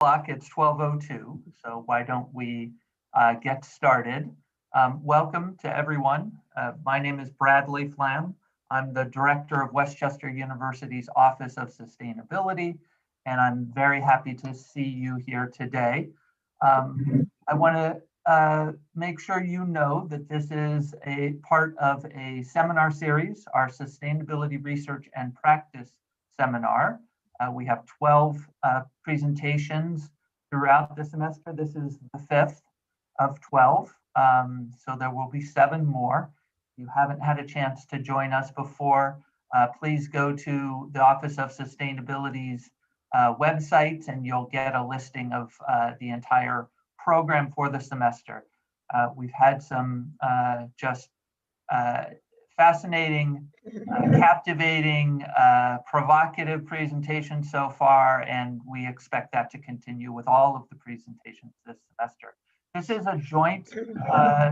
It's 12:02, so why don't we get started? Welcome to everyone. My name is Bradley Flam. I'm the director of Westchester University's Office of Sustainability, and I'm very happy to see you here today. I want to make sure you know that this is a part of a seminar series, our Sustainability Research and Practice seminar. We have 12 presentations throughout the semester. This is the 5th of 12, so there will be 7 more. If you haven't had a chance to join us before, please go to the Office of Sustainability's website and you'll get a listing of the entire program for the semester. We've had some just fascinating, captivating, provocative presentations so far, and we expect that to continue with all of the presentations this semester. This is a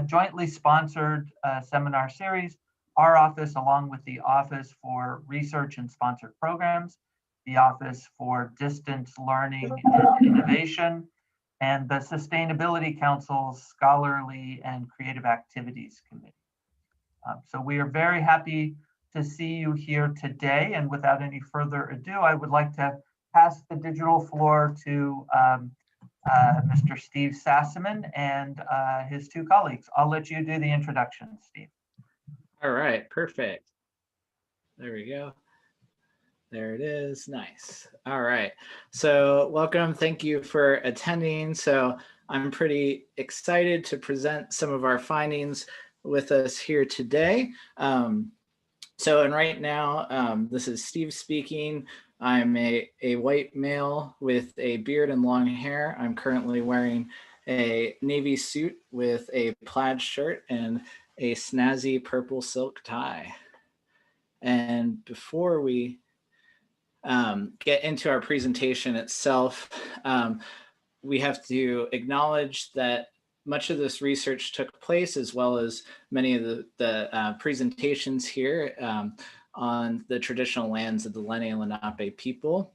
jointly sponsored seminar series. Our office, along with the Office for Research and Sponsored Programs, the Office for Distance Learning and Innovation, and the Sustainability Council's Scholarly and Creative Activities Committee. So we are very happy to see you here today. And without any further ado, I would like to pass the digital floor to Mr. Steve Sassaman and his 2 colleagues. I'll let you do the introduction, Steve. All right, perfect. There we go. There it is. Nice. All right. So welcome. Thank you for attending. So I'm pretty excited to present some of our findings with us here today. And right now, this is Steve speaking. I'm a white male with a beard and long hair. I'm currently wearing a navy suit with a plaid shirt and a snazzy purple silk tie. And before we get into our presentation itself, we have to acknowledge that much of this research took place, as well as many of the presentations here on the traditional lands of the Lenni Lenape people.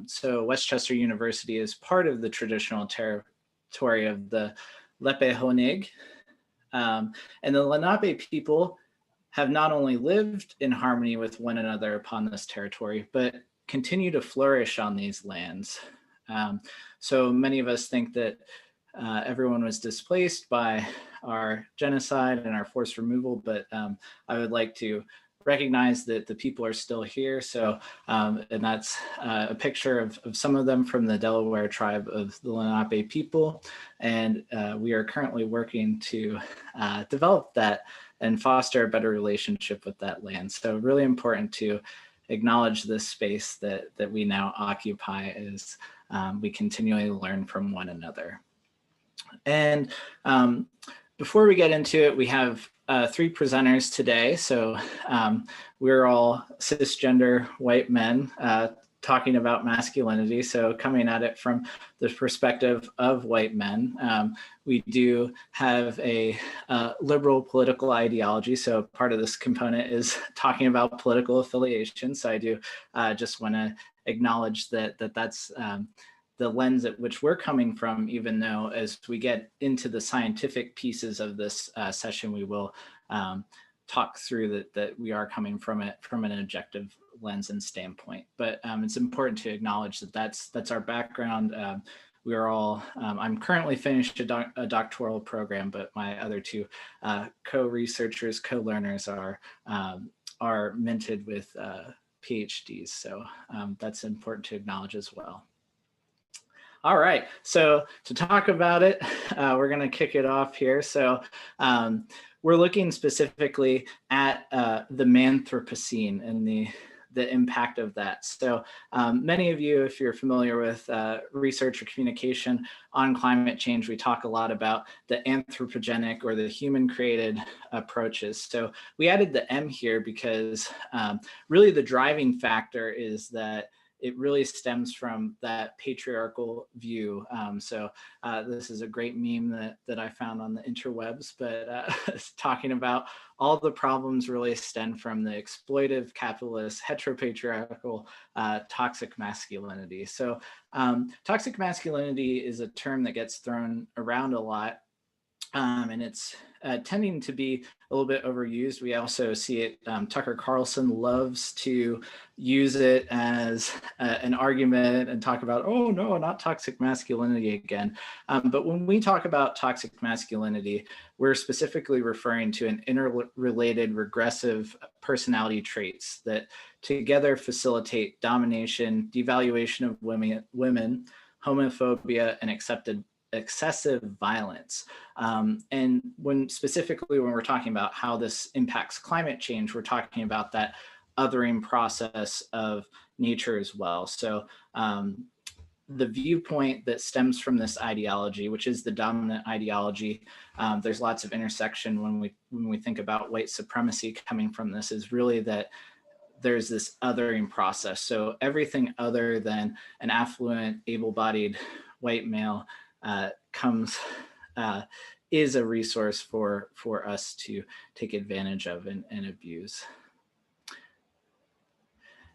So Westchester University is part of the traditional territory of the Lepe Honig. And the Lenape people have not only lived in harmony with one another upon this territory, but continue to flourish on these lands. So many of us think that everyone was displaced by our genocide and our forced removal, but I would like to recognize that the people are still here. So, and that's a picture of some of them from the Delaware tribe of the Lenape people. And we are currently working to develop that and foster a better relationship with that land. So really important to acknowledge this space that we now occupy as we continually learn from one another. And before we get into it, we have 3 presenters today. So we're all cisgender white men talking about masculinity. So coming at it from the perspective of white men, we do have a liberal political ideology. So part of this component is talking about political affiliation. So I do just want to acknowledge that's the lens at which we're coming from, even though as we get into the scientific pieces of this session, we will talk through that we are coming from it from an objective lens and standpoint. But it's important to acknowledge that that's our background. We are all, I'm currently finished a doctoral program, but my other 2 co-researchers, co-learners are minted with PhDs. So that's important to acknowledge as well. All right, so to talk about it, we're going to kick it off here. So we're looking specifically at the Anthropocene and the impact of that. So many of you, if you're familiar with research or communication on climate change, we talk a lot about the anthropogenic or the human-created approaches. So we added the M here because really the driving factor is that it really stems from that patriarchal view. This is a great meme that I found on the interwebs, but talking about all the problems really stem from the exploitive, capitalist, heteropatriarchal, toxic masculinity. So toxic masculinity is a term that gets thrown around a lot. And it's tending to be a little bit overused. We also see it, Tucker Carlson loves to use it as an argument and talk about, oh no, not toxic masculinity again. But when we talk about toxic masculinity, we're specifically referring to an interrelated regressive personality traits that together facilitate domination, devaluation of women, homophobia, and excessive violence. And specifically when we're talking about how this impacts climate change, we're talking about that othering process of nature as well. So the viewpoint that stems from this ideology, which is the dominant ideology, there's lots of intersection when we think about white supremacy coming from this, is really that there's this othering process. So everything other than an affluent, able-bodied white male is a resource for us to take advantage of and abuse.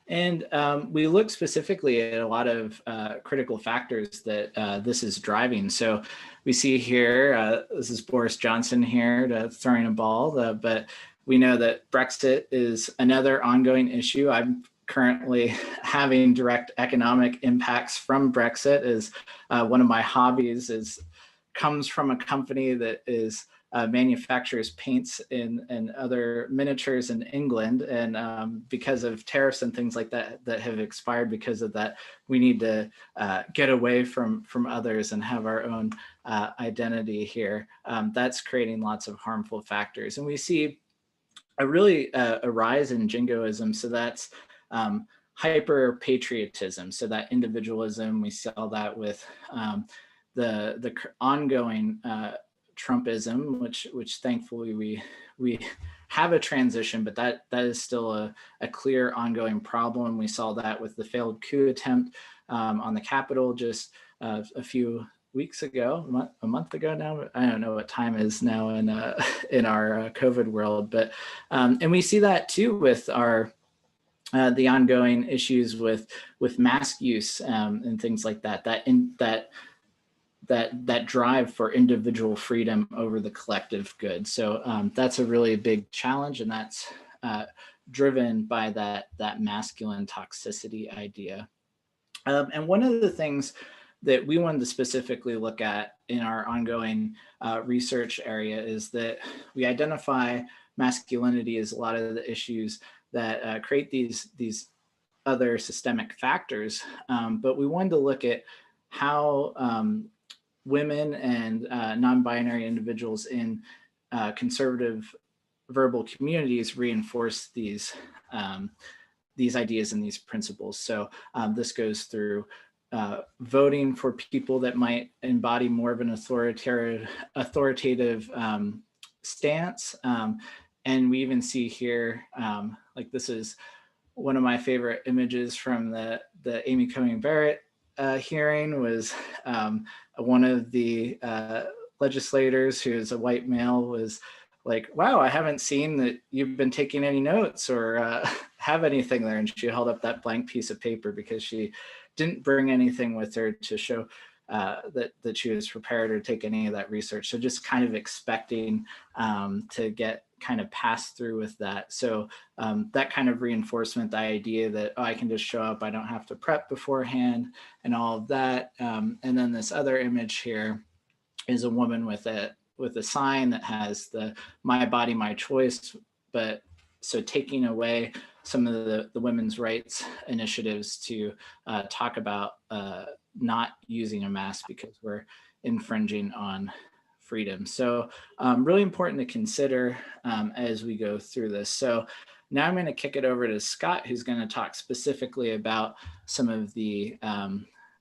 And we look specifically at a lot of critical factors that this is driving. So we see here, this is Boris Johnson here throwing a ball, but we know that Brexit is another ongoing issue. I'm currently having direct economic impacts from Brexit. As one of my hobbies comes from a company that manufactures paints and other miniatures in England, and because of tariffs and things like that have expired because of that, we need to get away from others and have our own identity here. That's creating lots of harmful factors, and we see a rise in jingoism. So that's hyper patriotism. So that individualism, we saw that with the ongoing Trumpism, which thankfully we have a transition, but that is still a clear ongoing problem. We saw that with the failed coup attempt on the Capitol just a few weeks ago, a month ago now. I don't know what time is now in our COVID world, but and we see that too with our the ongoing issues with mask use and things like that. That drive for individual freedom over the collective good. So that's a really big challenge, and that's driven by that masculine toxicity idea. And one of the things that we wanted to specifically look at in our ongoing research area is that we identify masculinity as a lot of the issues that create these other systemic factors, but we wanted to look at how women and non-binary individuals in conservative verbal communities reinforce these ideas and these principles. So this goes through voting for people that might embody more of an authoritative stance. And we even see here, like this is one of my favorite images from the Amy Coney Barrett hearing, was one of the legislators, who is a white male, was like, wow, I haven't seen that you've been taking any notes or have anything there. And she held up that blank piece of paper because she didn't bring anything with her to show that she was prepared or take any of that research. So just kind of expecting to get kind of pass through with that. So that kind of reinforcement, the idea that, oh, I can just show up, I don't have to prep beforehand and all of that. And then this other image here is a woman with a sign that has the "My Body, My Choice," but so taking away some of the women's rights initiatives to talk about not using a mask because we're infringing on freedom. So really important to consider as we go through this. So now I'm going to kick it over to Scott, who's going to talk specifically about some of the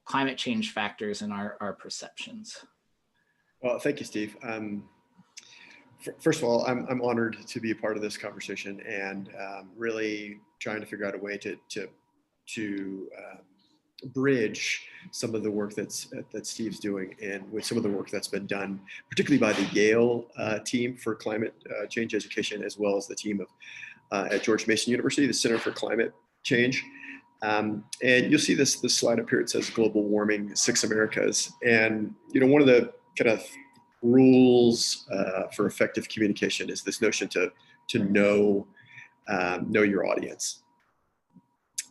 climate change factors in our perceptions. Well, thank you, Steve. First of all, I'm honored to be a part of this conversation and really trying to figure out a way to bridge some of the work that Steve's doing, and with some of the work that's been done, particularly by the Yale team for climate change education, as well as the team of at George Mason University, the Center for Climate Change. And you'll see this slide up here. It says global warming, 6 Americas. And one of the kind of rules for effective communication is this notion to know your audience.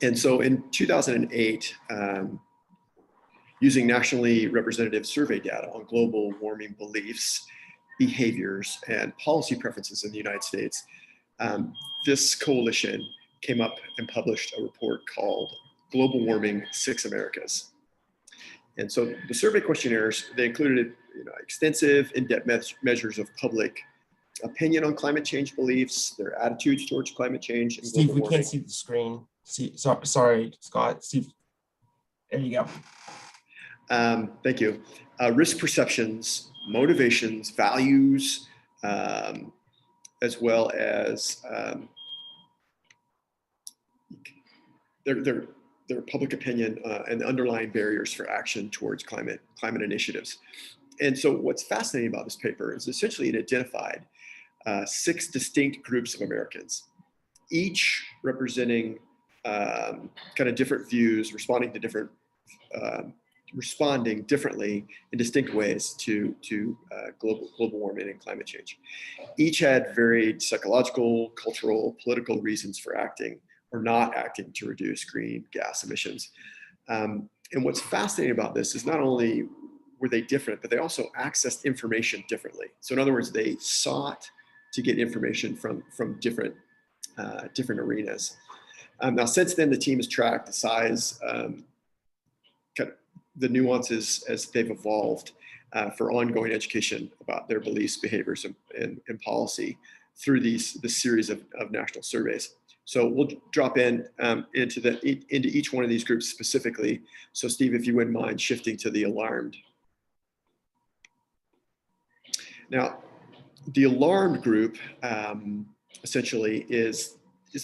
And so in 2008, using nationally representative survey data on global warming beliefs, behaviors, and policy preferences in the United States, this coalition came up and published a report called Global Warming, 6 Americas. And so the survey questionnaires, they included extensive in-depth measures of public opinion on climate change beliefs, their attitudes towards climate change, and Steve, global we warming. can't see the screen. Sorry, Scott. Steve, there you go. Thank you. Risk perceptions, motivations, values, as well as their public opinion and the underlying barriers for action towards climate initiatives. And so what's fascinating about this paper is essentially it identified 6 distinct groups of Americans, each representing kind of different views, responding differently in distinct ways to global warming and climate change. Each had varied psychological, cultural, political reasons for acting or not acting to reduce green gas emissions. And what's fascinating about this is not only were they different, but they also accessed information differently. So in other words, they sought to get information from different arenas. Now, since then, the team has tracked the size, kind of the nuances as they've evolved for ongoing education about their beliefs, behaviors, and policy through this series of national surveys. So we'll drop into each one of these groups specifically. So Steve, if you wouldn't mind shifting to the alarmed. Now, the alarmed group essentially is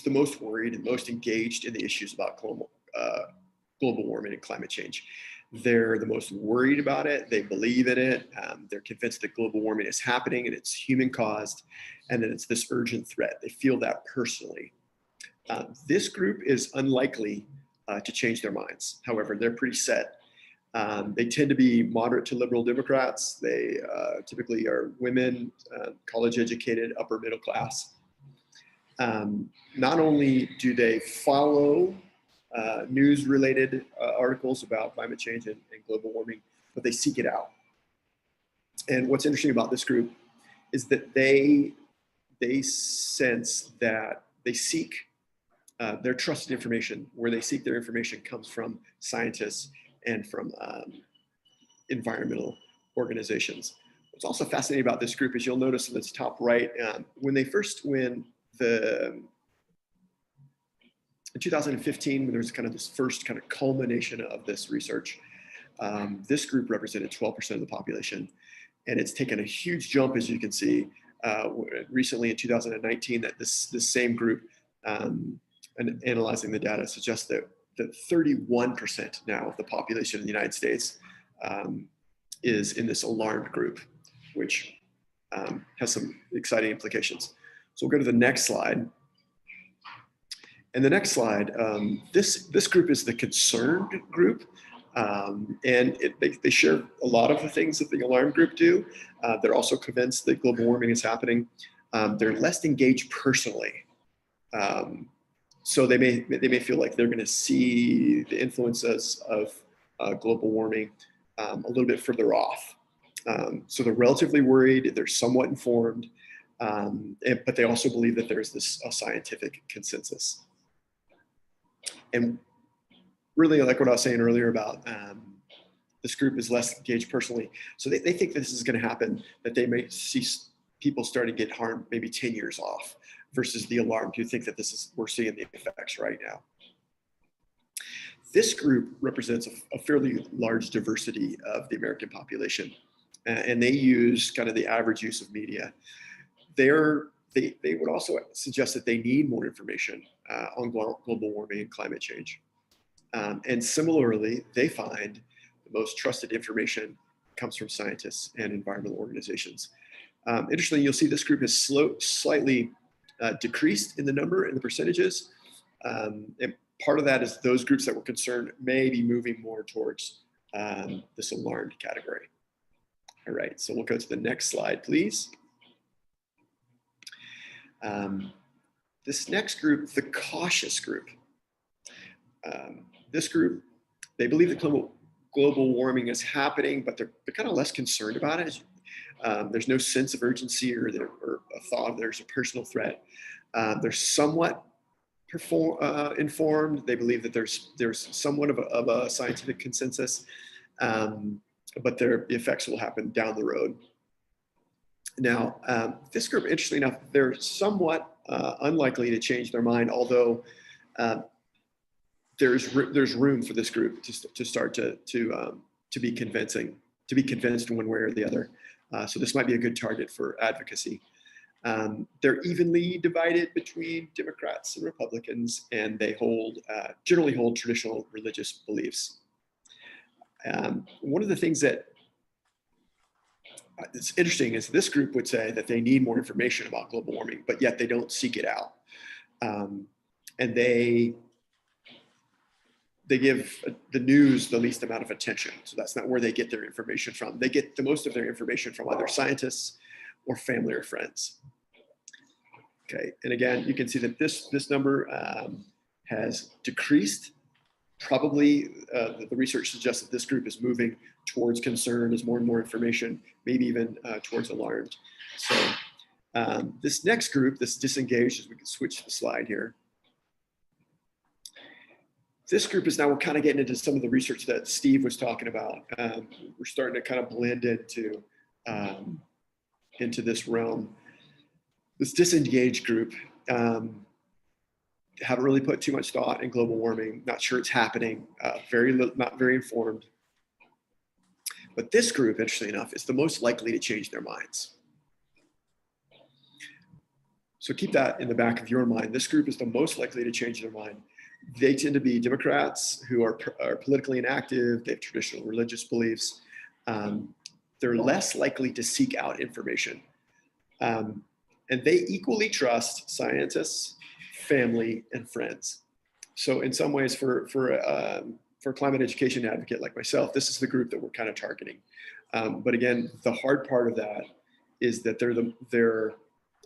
the most worried and most engaged in the issues about global warming and climate change. They're the most worried about it. They believe in it. They're convinced that global warming is happening and it's human caused, and that it's this urgent threat. They feel that personally. This group is unlikely to change their minds. However, they're pretty set. They tend to be moderate to liberal Democrats. They typically are women, college educated, upper middle class. Not only do they follow news related articles about climate change and global warming, but they seek it out. And what's interesting about this group is that they sense that they seek their trusted information. Where they seek their information comes from scientists and from environmental organizations. What's also fascinating about this group is you'll notice in this top right, in 2015, when there was kind of this first kind of culmination of this research, this group represented 12% of the population. And it's taken a huge jump, as you can see, recently in 2019, that this same group, and analyzing the data, suggests that 31% now of the population in the United States is in this alarmed group, which has some exciting implications. So we'll go to the next slide. And the next slide, this group is the concerned group. And they share a lot of the things that the alarm group do. They're also convinced that global warming is happening. They're less engaged personally. So they may feel like they're going to see the influences of global warming a little bit further off. So they're relatively worried. They're somewhat informed, but they also believe that there's a scientific consensus. And really, like what I was saying earlier about this group is less engaged personally. So they think this is going to happen, that they may see people starting to get harmed maybe 10 years off, versus the alarmed who think that we're seeing the effects right now. This group represents a fairly large diversity of the American population, and they use kind of the average use of media. They would also suggest that they need more information on global warming and climate change. And similarly, they find the most trusted information comes from scientists and environmental organizations. Interestingly, you'll see this group has slightly decreased in the number and the percentages. And part of that is those groups that were concerned may be moving more towards this alarmed category. All right, so we'll go to the next slide, please. This next group, the cautious group. This group, they believe that global warming is happening, but they're kind of less concerned about it. There's no sense of urgency or a thought there's a personal threat. They're somewhat informed. They believe that there's somewhat of a scientific consensus, but the effects will happen down the road. Now, this group, interestingly enough, they're somewhat unlikely to change their mind, although there's room for this group to start to be convinced one way or the other. So this might be a good target for advocacy. They're evenly divided between Democrats and Republicans, and they generally hold traditional religious beliefs. One of the things that it's interesting is this group would say that they need more information about global warming, but yet they don't seek it out. And they give the news the least amount of attention. So that's not where they get their information from. They get the most of their information from either scientists or family or friends. Okay, and again, you can see that this number has decreased. Probably the research suggests that this group is moving towards concern as more and more information, maybe even towards alarmed. So this next group, this disengaged, as we can switch the slide here. This group is now, we're kind of getting into some of the research that Steve was talking about. We're starting to kind of blend into this realm. This disengaged group haven't really put too much thought in global warming, not sure it's happening, not very informed. But this group, interestingly enough, is the most likely to change their minds. So keep that in the back of your mind. This group is the most likely to change their mind. They tend to be Democrats who are politically inactive. They have traditional religious beliefs. They're less likely to seek out information. And they equally trust scientists, family, and friends. So in some ways, for a climate education advocate like myself, this is the group that we're kind of targeting. But again, the hard part of that is that they're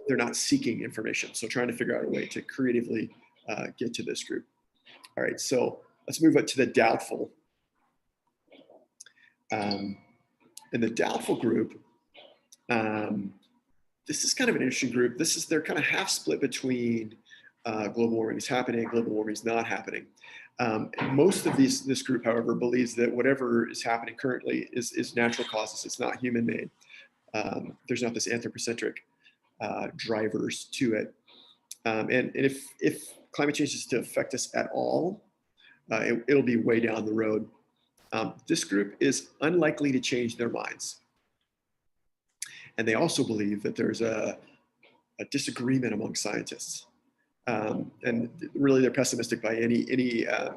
not seeking information. So trying to figure out a way to creatively get to this group. All right, so let's move up to the doubtful. In the doubtful group, this is kind of an interesting group. They're kind of half split between global warming is happening, global warming is not happening. Most of this group, however, believes that whatever is happening currently is natural causes. It's not human-made. There's not this anthropocentric drivers to it. And if climate change is to affect us at all, it'll be way down the road. This group is unlikely to change their minds. And they also believe that there's a disagreement among scientists. And really they're pessimistic by any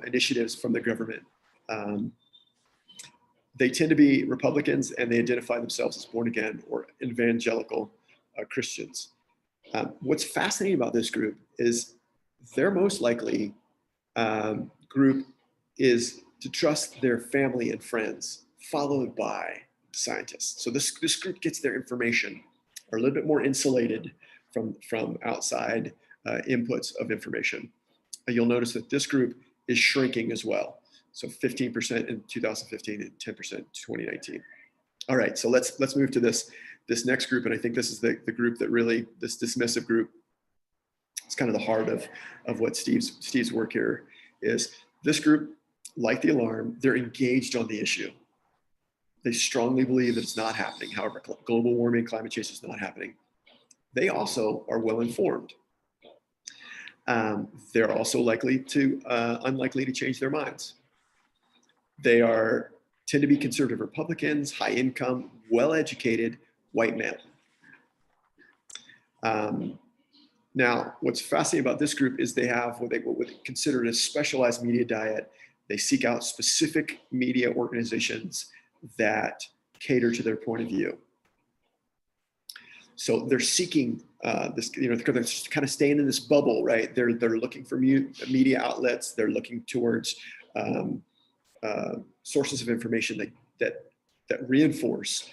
initiatives from the government. They tend to be Republicans, and they identify themselves as born again or evangelical Christians. What's fascinating about this group is their most likely group is to trust their family and friends, followed by scientists. So this group gets their information, are a little bit more insulated from outside inputs of information. You'll notice that this group is shrinking as well. So 15% in 2015 and 10% in 2019. All right, so let's move to this next group, and I think this is the group that really, this dismissive group, it's kind of the heart of what Steve's work here is. This group, like the alarm, they're engaged on the issue. They strongly believe that it's not happening. However, global warming, climate change is not happening. They also are well informed. They're also unlikely to change their minds. They tend to be conservative Republicans, high income, well-educated, white male. Now, what's fascinating about this group is they have what we consider a specialized media diet. They seek out specific media organizations that cater to their point of view. So they're seeking this, they're kind of staying in this bubble, right? They're looking for media outlets. They're looking towards sources of information that reinforce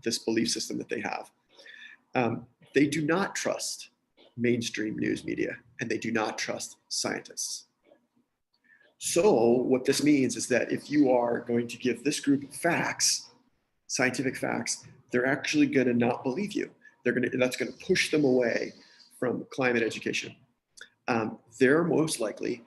this belief system that they have. They do not trust mainstream news media, and they do not trust scientists. So what this means is that if you are going to give this group facts, scientific facts, they're actually going to not believe you. That's going to push them away from climate education. They're most likely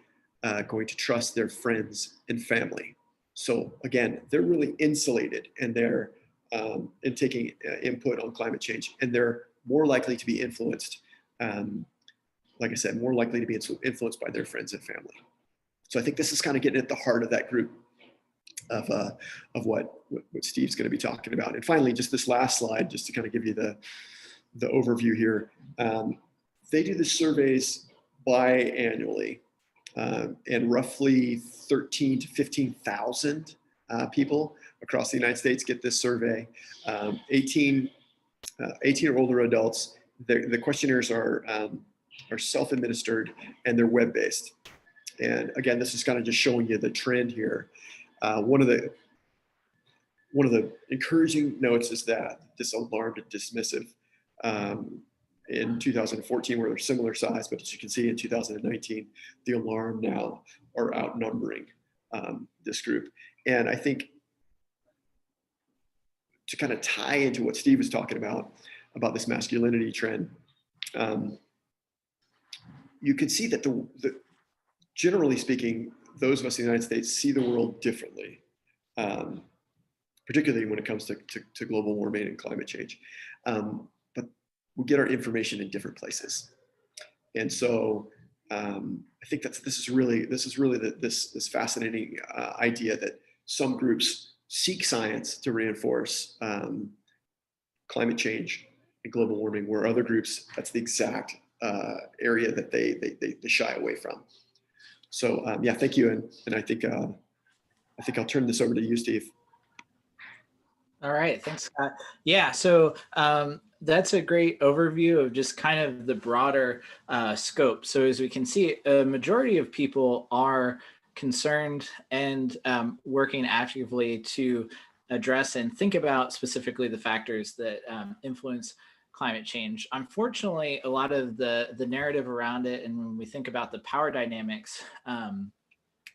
going to trust their friends and family. So again, they're really insulated, and they're in taking input on climate change, and they're more likely to be influenced. Like I said, more likely to be influenced by their friends and family. So I think this is kind of getting at the heart of that group of what Steve's going to be talking about. And finally, just this last slide, just to kind of give you the overview here. They do the surveys biannually, and roughly 13 to 15,000 people across the United States get this survey. 18 or older adults. The questionnaires are self-administered, and they're web-based. And again, this is kind of just showing you the trend here. One of the encouraging notes is that this alarmed and dismissive in 2014 were similar size, but as you can see in 2019, the alarm now are outnumbering this group. And I think to kind of tie into what Steve was talking about this masculinity trend, you can see that generally speaking, those of us in the United States see the world differently, particularly when it comes to global warming and climate change. But we get our information in different places, and so I think this is really this fascinating idea that some groups seek science to reinforce climate change and global warming, where other groups, that's the exact area that they shy away from. So yeah, thank you, and I think I'll turn this over to you, Steve. All right, thanks, Scott. Yeah, so that's a great overview of just kind of the broader scope. So as we can see, a majority of people are concerned and working actively to address and think about specifically the factors that influence climate change. Unfortunately, a lot of the narrative around it, and when we think about the power dynamics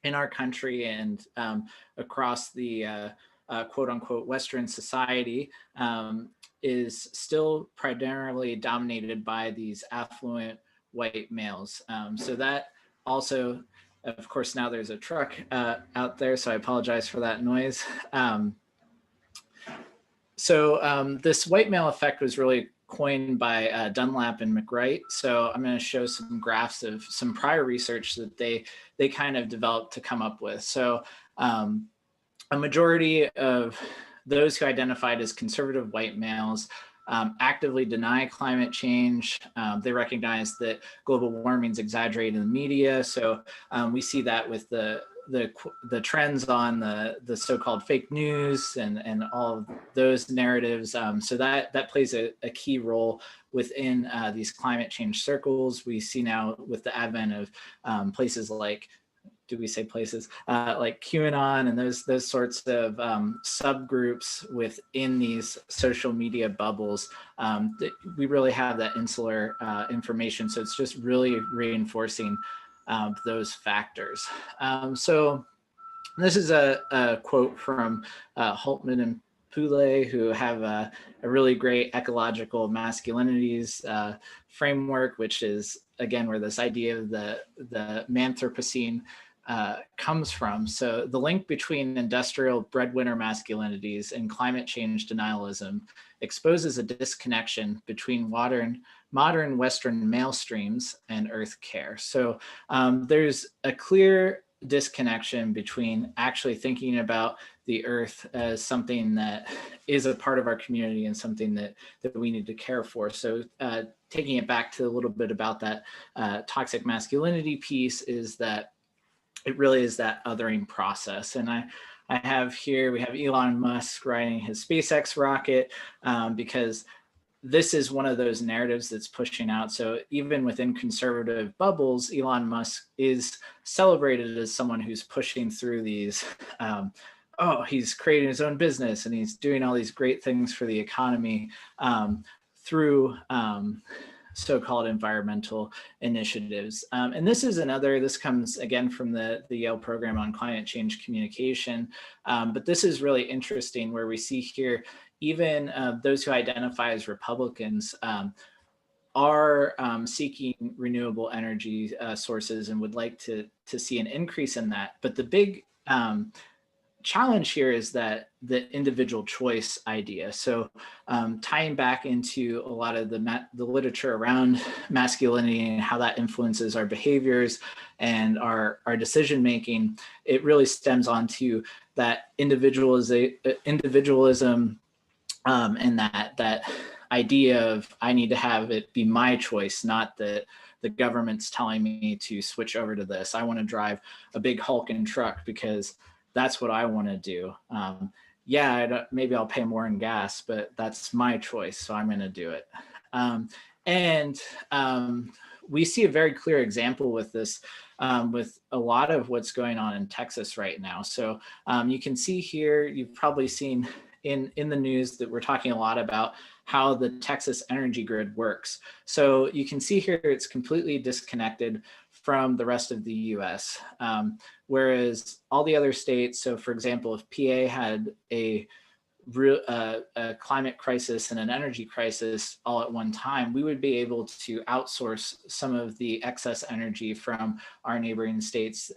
in our country and across the quote unquote Western society, is still primarily dominated by these affluent white males. So that also, of course, now there's a truck out there, so I apologize for that noise. So this white male effect was really coined by Dunlap and McWright. So I'm going to show some graphs of some prior research that they kind of developed to come up with. So a majority of those who identified as conservative white males actively deny climate change. They recognize that global warming is exaggerated in the media. So we see that with the trends on the so-called fake news and all of those narratives. So that plays a key role within these climate change circles. We see now with the advent of places like, do we say places like QAnon and those sorts of subgroups within these social media bubbles, that we really have that insular information. So it's just really reinforcing those factors. So this is a quote from Holtman and Poulet, who have a really great ecological masculinities framework, which is, again, where this idea of the anthropocene comes from. So the link between industrial breadwinner masculinities and climate change denialism exposes a disconnection between modern Western male streams and Earth care. So there's a clear disconnection between actually thinking about the Earth as something that is a part of our community and something that we need to care for. So taking it back to a little bit about that toxic masculinity piece is that it really is that othering process. And I have here, we have Elon Musk riding his SpaceX rocket, because this is one of those narratives that's pushing out. So even within conservative bubbles, Elon Musk is celebrated as someone who's pushing through these, oh, he's creating his own business and he's doing all these great things for the economy through so-called environmental initiatives. And this is this comes again from the Yale program on climate change communication. But this is really interesting where we see here, even those who identify as Republicans are seeking renewable energy sources and would like to see an increase in that. But the big challenge here is that the individual choice idea. So tying back into a lot of the literature around masculinity and how that influences our behaviors and our decision making, it really stems onto that individualism and that idea of I need to have it be my choice, not that the government's telling me to switch over to this. I want to drive a big hulking truck because that's what I want to do. Yeah, maybe I'll pay more in gas, but that's my choice, so I'm going to do it. We see a very clear example with this, with a lot of what's going on in Texas right now. So you can see here, you've probably seen in the news that we're talking a lot about how the Texas energy grid works. So you can see here it's completely disconnected from the rest of the US. Whereas all the other states, so for example, if PA had a climate crisis and an energy crisis all at one time, we would be able to outsource some of the excess energy from our neighboring states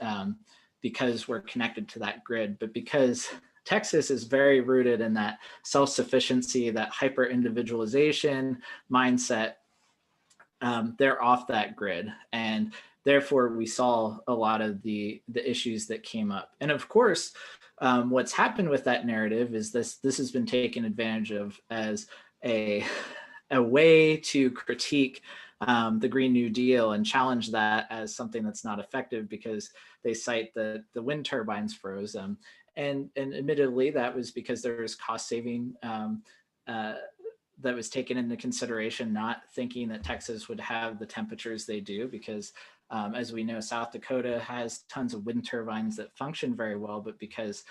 because we're connected to that grid. But because Texas is very rooted in that self-sufficiency, that hyper-individualization mindset, they're off that grid. And therefore, we saw a lot of the issues that came up. And of course, what's happened with that narrative is this has been taken advantage of as a way to critique the Green New Deal and challenge that as something that's not effective because they cite the wind turbines froze. And admittedly, that was because there was cost saving that was taken into consideration, not thinking that Texas would have the temperatures they do, because as we know, South Dakota has tons of wind turbines that function very well, but because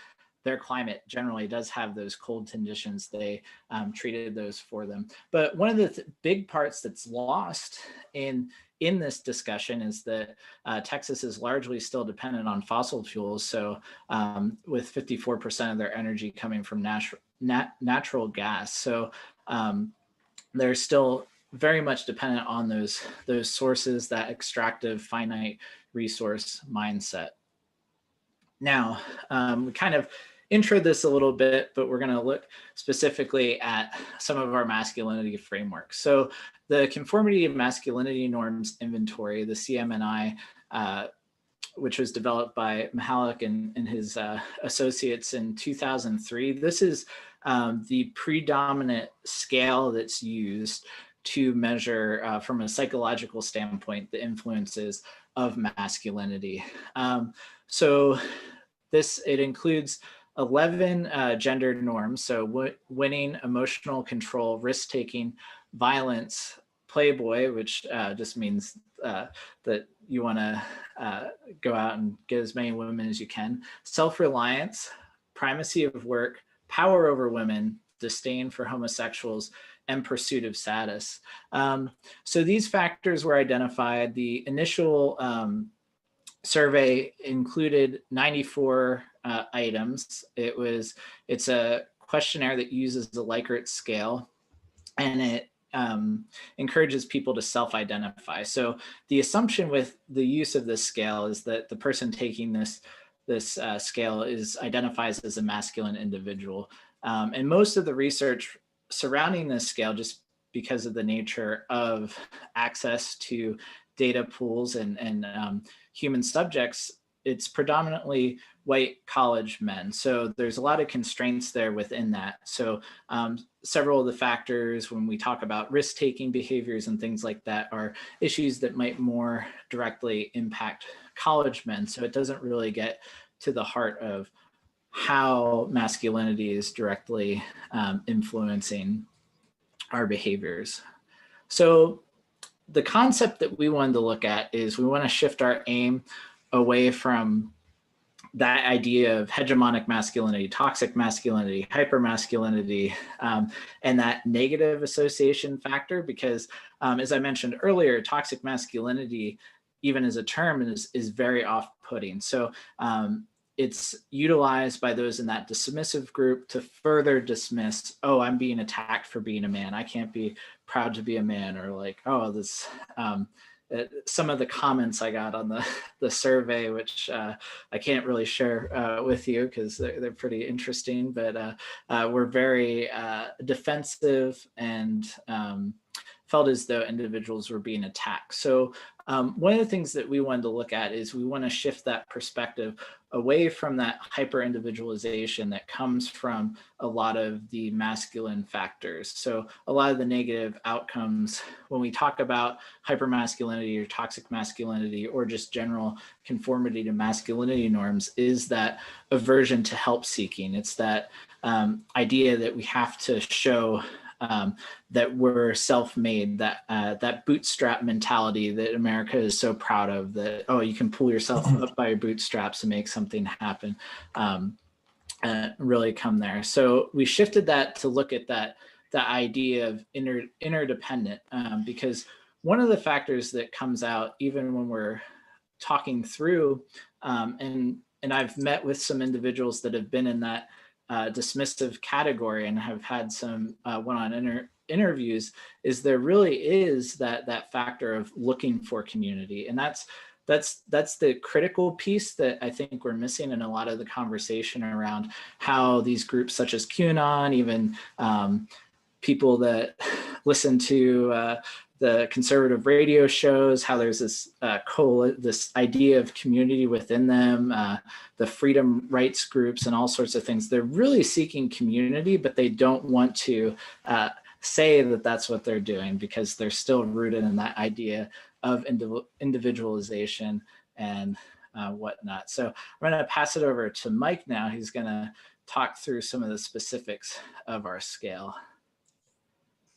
their climate generally does have those cold conditions, they treated those for them. But one of the big parts that's lost in this discussion is that Texas is largely still dependent on fossil fuels. So with 54% of their energy coming from natural gas. So they're still very much dependent on those sources, that extractive finite resource mindset. Now, we kind of intro this a little bit, but we're going to look specifically at some of our masculinity frameworks. So the Conformity of Masculinity Norms Inventory, the CMNI, which was developed by Mihalik and his associates in 2003. This is the predominant scale that's used to measure from a psychological standpoint the influences of masculinity. So it includes 11 gender norms. So winning, emotional control, risk-taking, violence, playboy, which just means that you want to go out and get as many women as you can, self-reliance, primacy of work, power over women, disdain for homosexuals, and pursuit of status. So these factors were identified. The initial survey included 94 items. It's a questionnaire that uses the Likert scale, and it encourages people to self-identify. So the assumption with the use of this scale is that the person taking this scale identifies as a masculine individual. And most of the research surrounding this scale, just because of the nature of access to data pools and human subjects, it's predominantly white college men. So there's a lot of constraints there within that. So several of the factors when we talk about risk-taking behaviors and things like that are issues that might more directly impact college men. So it doesn't really get to the heart of how masculinity is directly influencing our behaviors. So the concept that we wanted to look at is we want to shift our aim away from that idea of hegemonic masculinity, toxic masculinity, hypermasculinity, and that negative association factor, because as I mentioned earlier, toxic masculinity, even as a term, is very off-putting. So it's utilized by those in that dismissive group to further dismiss, oh, I'm being attacked for being a man. I can't be proud to be a man, or like, oh, this, some of the comments I got on the survey, which I can't really share with you because they're pretty interesting, but were very defensive and felt as though individuals were being attacked. So one of the things that we wanted to look at is we want to shift that perspective away from that hyper individualization that comes from a lot of the masculine factors. So a lot of the negative outcomes when we talk about hypermasculinity or toxic masculinity or just general conformity to masculinity norms is that aversion to help seeking. It's that idea that we have to show that we're self-made, that bootstrap mentality that America is so proud of, that, oh, you can pull yourself up by your bootstraps and make something happen, really come there. So we shifted that to look at the idea of interdependent, because one of the factors that comes out even when we're talking through, and I've met with some individuals that have been in that dismissive category and have had some one-on interviews, is there really is that factor of looking for community. And that's the critical piece that I think we're missing in a lot of the conversation around how these groups such as QAnon, even people that listen to the conservative radio shows, how there's this this idea of community within them, the freedom rights groups and all sorts of things. They're really seeking community, but they don't want to say that that's what they're doing because they're still rooted in that idea of individualization and whatnot. So I'm going to pass it over to Mike now. He's going to talk through some of the specifics of our scale.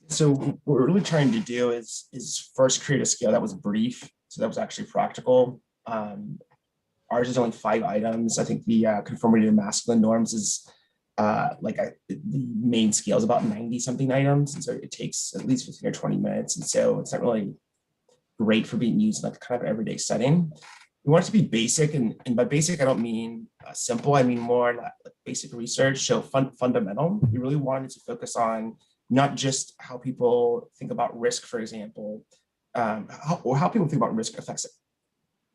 So what we're really trying to do is first create a scale that was brief, so that was actually practical. Ours is only 5 items. I think the conformity to masculine norms is the main scale is about 90 something items, and so it takes at least 15 or 20 minutes, and so it's not really great for being used in like kind of everyday setting. We want it to be basic, and by basic I don't mean simple. I mean more like basic research, so fundamental. We really wanted to focus on not just how people think about risk, for example, how people think about risk affects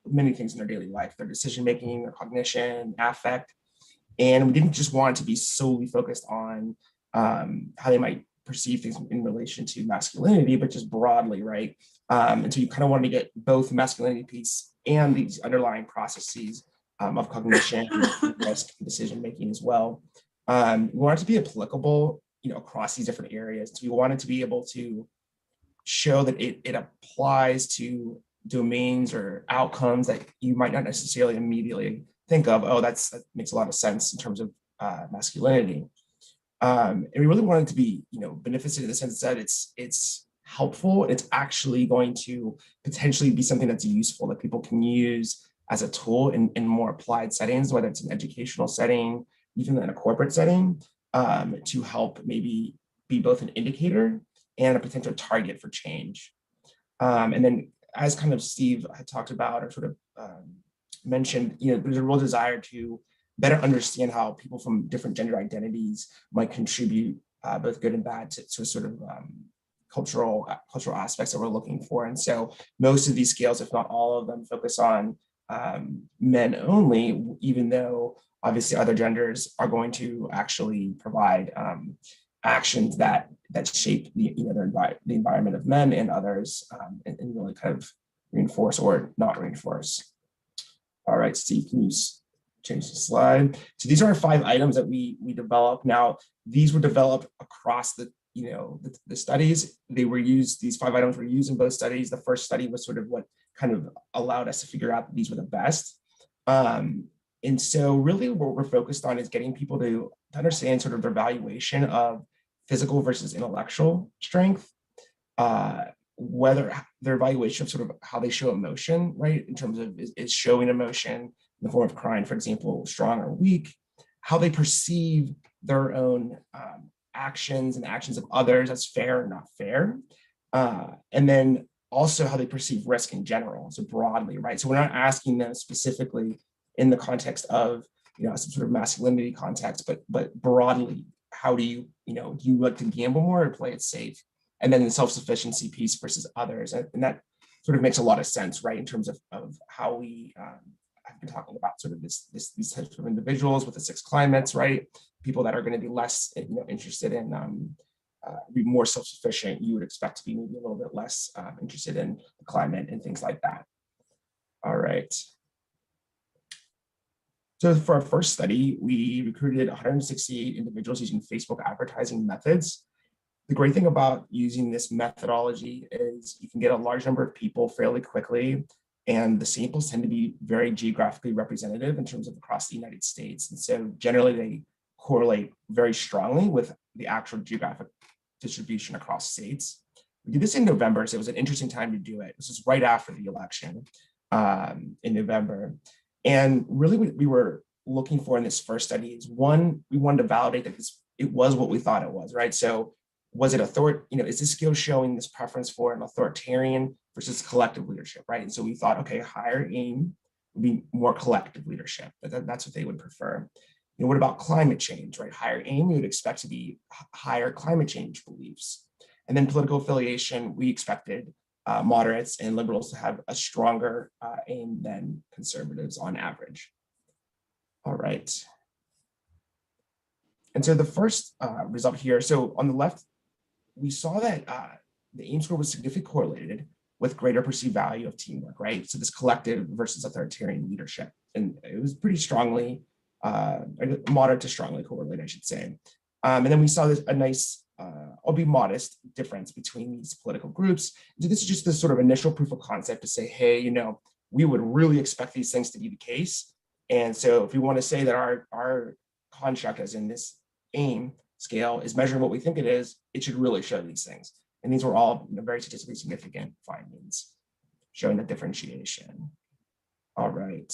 many things in their daily life, their decision-making, their cognition, affect. And we didn't just want it to be solely focused on how they might perceive things in relation to masculinity, but just broadly, right? And so you kind of wanted to get both masculinity piece and these underlying processes of cognition, risk, and decision-making as well. We want it to be applicable, across these different areas. So we wanted to be able to show that it applies to domains or outcomes that you might not necessarily immediately think of. Oh, that makes a lot of sense in terms of masculinity. And we really wanted to be, beneficent in the sense that it's helpful. It's actually going to potentially be something that's useful that people can use as a tool in more applied settings, whether it's an educational setting, even in a corporate setting. To help maybe be both an indicator and a potential target for change. And then as kind of Steve had talked about or sort of mentioned, there's a real desire to better understand how people from different gender identities might contribute both good and bad to sort of cultural aspects that we're looking for. And so most of these scales, if not all of them, focus on men only, even though obviously other genders are going to actually provide actions that shape the environment of men and others, and really kind of reinforce or not reinforce. All right, Steve, can you change the slide? So these are our 5 items that we developed. Now, these were developed across the the studies. They were used, these 5 items were used in both studies. The first study was sort of what kind of allowed us to figure out that these were the best. And so really what we're focused on is getting people to understand sort of their valuation of physical versus intellectual strength, whether their evaluation of sort of how they show emotion, right? In terms of is showing emotion in the form of crying, for example, strong or weak, how they perceive their own actions and actions of others as fair or not fair. And then also how they perceive risk in general, so broadly, right? So we're not asking them specifically in the context of, some sort of masculinity context, but broadly, how do you like to gamble more or play it safe? And then the self-sufficiency piece versus others. And that sort of makes a lot of sense, right? In terms of how we have been talking about sort of these types of individuals with the 6 climates, right? People that are going to be less interested in be more self-sufficient, you would expect to be maybe a little bit less interested in the climate and things like that. All right. So for our first study, we recruited 168 individuals using Facebook advertising methods. The great thing about using this methodology is you can get a large number of people fairly quickly, and the samples tend to be very geographically representative in terms of across the United States. And so generally they correlate very strongly with the actual geographic distribution across states. We did this in November, so it was an interesting time to do it. This was right after the election in November. And really what we were looking for in this first study is, one, we wanted to validate that it was what we thought it was, right? So was it is this skill showing this preference for an authoritarian versus collective leadership, right? And so we thought, okay, higher aim would be more collective leadership, but that's what they would prefer. What about climate change, right? Higher aim, we would expect to be higher climate change beliefs. And then political affiliation, we expected moderates and liberals to have a stronger aim than conservatives on average. All right. And so the first result here, so on the left, we saw that the aim score was significantly correlated with greater perceived value of teamwork, right? So this collective versus authoritarian leadership. And it was pretty strongly, moderate to strongly correlated, I should say. And then we saw a nice, albeit modest, difference between these political groups. So this is just this sort of initial proof of concept to say, hey, we would really expect these things to be the case. And so if we want to say that our construct, as in this aim scale, is measuring what we think it should really show these things. And these were all very statistically significant findings showing the differentiation. All right.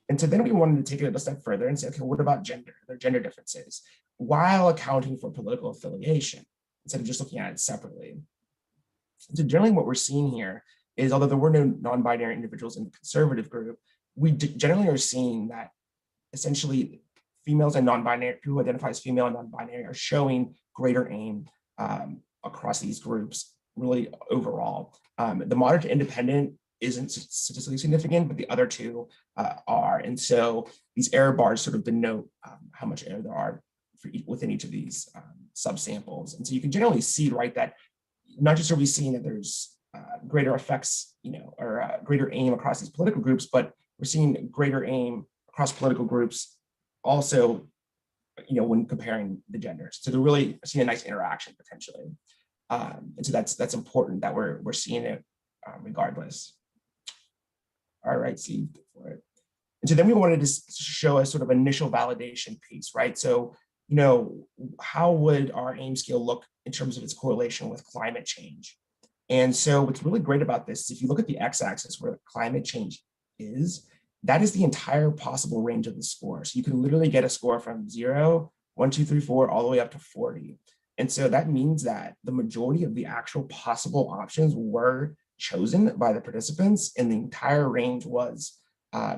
And so then we wanted to take it a step further and say, okay, what about gender? There are gender differences while accounting for political affiliation instead of just looking at it separately. So generally what we're seeing here is, although there were no non-binary individuals in the conservative group, we generally are seeing that essentially females and non-binary, people who identify as female and non-binary, are showing greater aim across these groups, really overall. The moderate to independent isn't statistically significant, but the other two are. And so these error bars sort of denote how much error there are within each of these subsamples. And so you can generally see, right, that not just are we seeing that there's greater effects, or greater aim across these political groups, but we're seeing greater aim across political groups also, when comparing the genders. So they're really seeing a nice interaction potentially. And so that's important that we're seeing it regardless. All right, Steve, go for it. And so then we wanted to show a sort of initial validation piece, right? So, how would our aim scale look in terms of its correlation with climate change? And so what's really great about this is if you look at the x-axis where climate change is, that is the entire possible range of the score. So you can literally get a score from 0, 1, 2, 3, 4, all the way up to 40. And so that means that the majority of the actual possible options were chosen by the participants, and the entire range was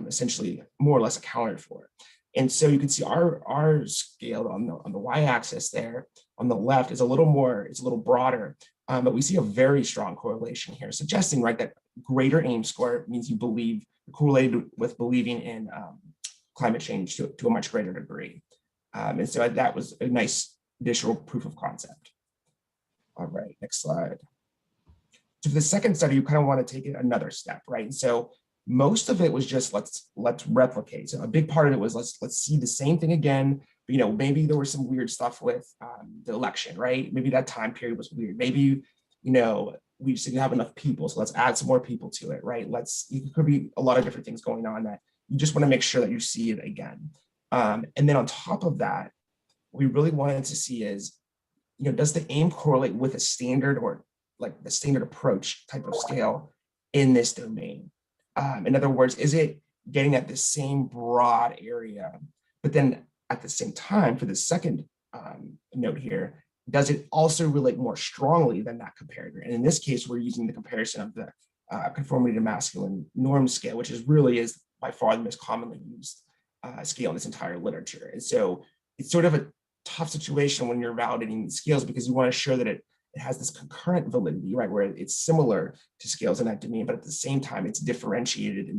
essentially more or less accounted for. And so you can see our scale on the y-axis there on the left is a little more, it's a little broader, but we see a very strong correlation here, suggesting, right, that greater aim score means you believe, correlated with believing in climate change to a much greater degree. And so that was a nice additional proof of concept. All right, next slide. So for the second study, you kind of want to take it another step, right? And so Most of it was just let's replicate. So a big part of it was let's see the same thing again. But, maybe there was some weird stuff with the election, right? Maybe that time period was weird. Maybe we just didn't have enough people, so let's add some more people to it, right? It could be a lot of different things going on that you just want to make sure that you see it again. And then on top of that, what we really wanted to see is, does the aim correlate with a standard or like the standard approach type of scale in this domain? In other words, is it getting at the same broad area, but then at the same time, for the second note here, does it also relate more strongly than that comparator? And in this case, we're using the comparison of the conformity to masculine norm scale, which is by far the most commonly used scale in this entire literature. And so it's sort of a tough situation when you're validating scales, because you want to show that it has this concurrent validity, right, where it's similar to scales in that domain, but at the same time, it's differentiated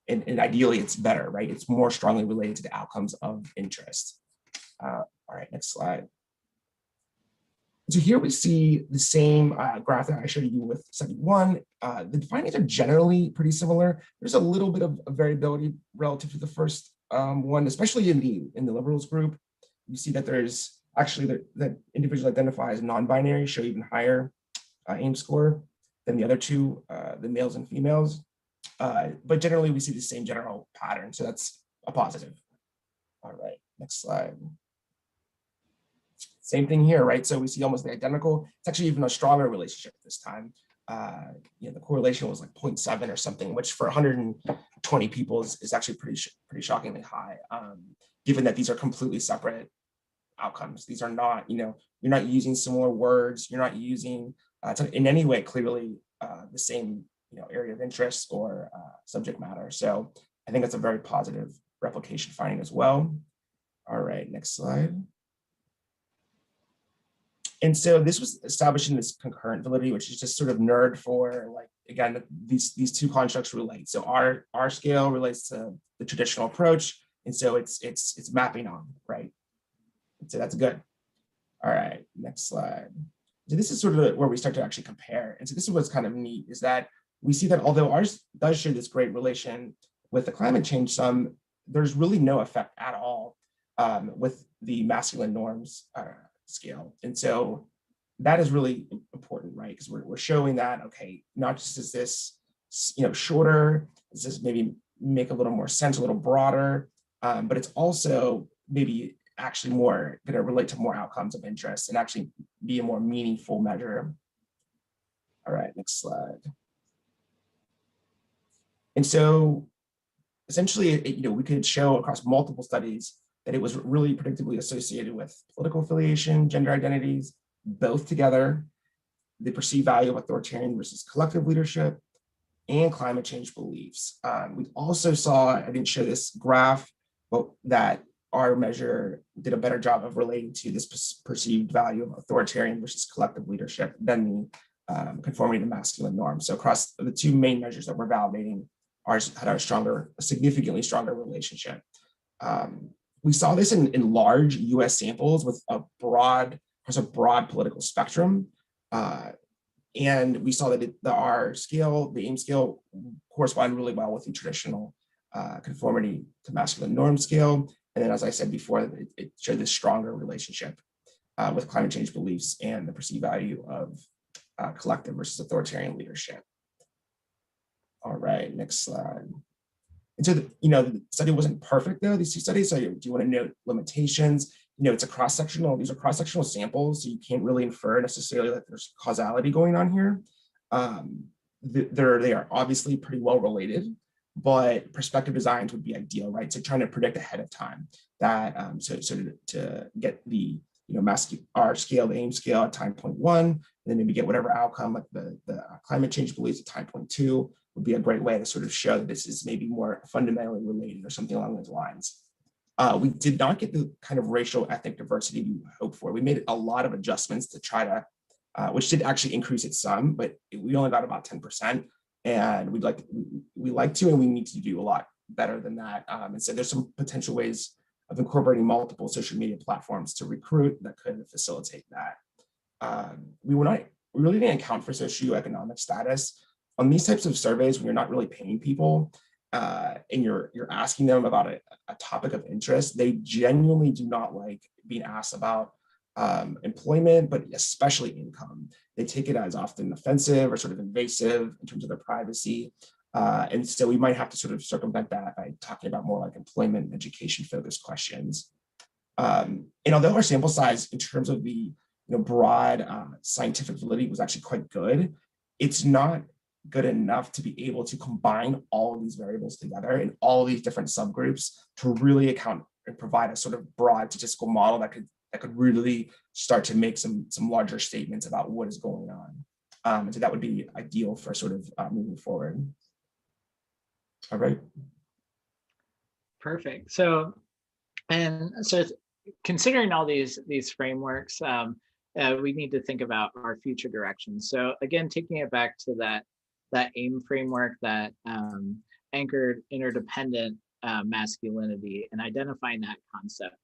and ideally it's better, right? It's more strongly related to the outcomes of interest. All right, next slide. So here we see the same graph that I showed you with study 1. The findings are generally pretty similar. There's a little bit of variability relative to the first one, especially in the liberals group. You see that there's actually that individuals identified as non-binary show even higher aim score than the other two, the males and females. But generally we see the same general pattern. So that's a positive. All right, next slide. Same thing here, right? So we see almost the identical. It's actually even a stronger relationship this time. The correlation was like 0.7 or something, which for 120 people is actually pretty shockingly high, given that these are completely separate outcomes. These are not, you're not using similar words. You're not using in any way clearly the same, area of interest or subject matter. So I think that's a very positive replication finding as well. All right, next slide. And so this was establishing this concurrent validity, which is just sort of nerd for, like, again, these two constructs relate. So our scale relates to the traditional approach, and so it's mapping on, right? And so that's good. All right, next slide. So this is sort of where we start to actually compare. And so this is what's kind of neat, is that we see that although ours does share this great relation with the climate change sum, there's really no effect at all with the masculine norms scale. And so that is really important, right? Because we're showing that, okay, not just is this, shorter, does this maybe make a little more sense, a little broader, but it's also maybe actually more going to relate to more outcomes of interest and actually be a more meaningful measure. All right, next slide. And so essentially, we could show across multiple studies that it was really predictably associated with political affiliation, gender identities, both together, the perceived value of authoritarian versus collective leadership, and climate change beliefs. We also saw, I didn't show this graph, but that our measure did a better job of relating to this perceived value of authoritarian versus collective leadership than the conformity to masculine norms. So across the two main measures that we're validating, ours had a significantly stronger relationship. We saw this in large US samples with a broad political spectrum. And we saw that our scale, the AIM scale, corresponded really well with the traditional conformity to masculine norm scale. And then, as I said before, it showed this stronger relationship with climate change beliefs and the perceived value of collective versus authoritarian leadership. All right, next slide. And so, the study wasn't perfect though, these two studies. So do you want to note limitations? It's a these are cross-sectional samples, so you can't really infer necessarily that there's causality going on here. They are obviously pretty well related, but prospective designs would be ideal, right? So trying to predict ahead of time that, to get the, our scale, the AIM scale at time 0.1, and then maybe get whatever outcome, like the climate change beliefs at time 0.2, would be a great way to sort of show that this is maybe more fundamentally related or something along those lines. We did not get the kind of racial ethnic diversity we hoped for. We made a lot of adjustments to try to, which did actually increase it some, but we only got about 10%. And we like to, and we need to do a lot better than that. And so there's some potential ways of incorporating multiple social media platforms to recruit that could facilitate that. We really didn't account for socioeconomic status. On these types of surveys, when you're not really paying people, and you're asking them about a topic of interest, they genuinely do not like being asked about employment, but especially income. They take it as often offensive or sort of invasive in terms of their privacy. And so we might have to sort of circumvent that by talking about more like employment and education focused questions. And although our sample size in terms of the broad scientific validity was actually quite good, it's not good enough to be able to combine all of these variables together in all of these different subgroups to really account and provide a sort of broad statistical model that could really start to make some larger statements about what is going on. And so that would be ideal for sort of moving forward. All right. Perfect. So considering all these frameworks, we need to think about our future directions. So again, taking it back to that AIM framework, that anchored interdependent masculinity, and identifying that concept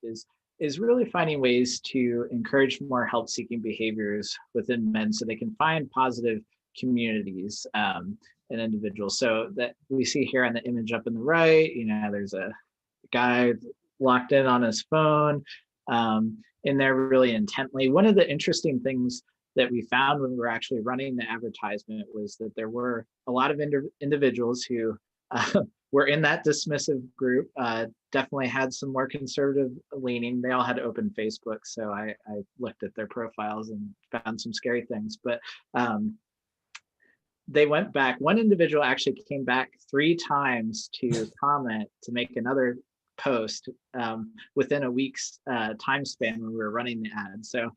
is really finding ways to encourage more help-seeking behaviors within men so they can find positive communities and individuals. So that we see here on the image up in the right, there's a guy locked in on his phone in there really intently. One of the interesting things that we found when we were actually running the advertisement was that there were a lot of individuals who were in that dismissive group, definitely had some more conservative leaning. They all had open Facebook, so I looked at their profiles and found some scary things. But they went back. One individual actually came back 3 times to comment, to make another post within a week's time span when we were running the ad. So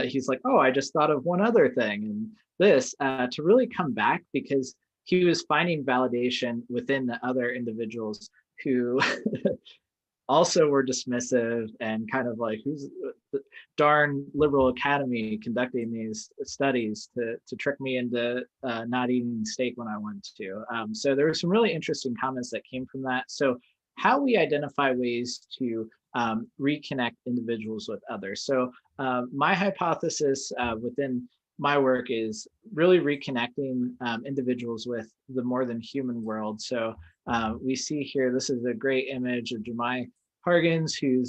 he's like, oh, I just thought of one other thing, and this to really come back, because he was finding validation within the other individuals who also were dismissive and kind of like, who's the darn liberal academy conducting these studies to trick me into not eating steak when I want to. So there were some really interesting comments that came from that. So how we identify ways to reconnect individuals with others. So my hypothesis within my work is really reconnecting individuals with the more than human world. So we see here, this is a great image of Jemai Hargens, who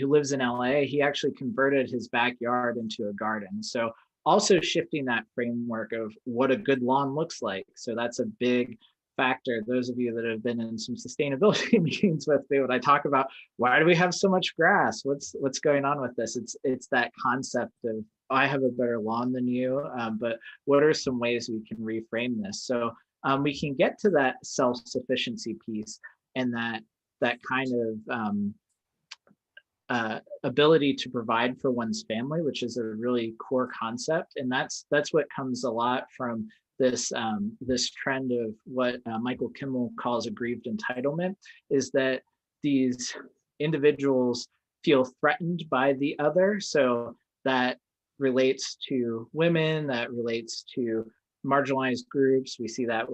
lives in LA. He actually converted his backyard into a garden. So also shifting that framework of what a good lawn looks like. So that's a big factor. Those of you that have been in some sustainability meetings with me, when I talk about why do we have so much grass, what's going on with this, it's that concept of I have a better lawn than you, but what are some ways we can reframe this? So we can get to that self-sufficiency piece and that kind of ability to provide for one's family, which is a really core concept. And that's what comes a lot from this trend of what Michael Kimmel calls aggrieved entitlement, is that these individuals feel threatened by the other. So that relates to women, that relates to marginalized groups. We see that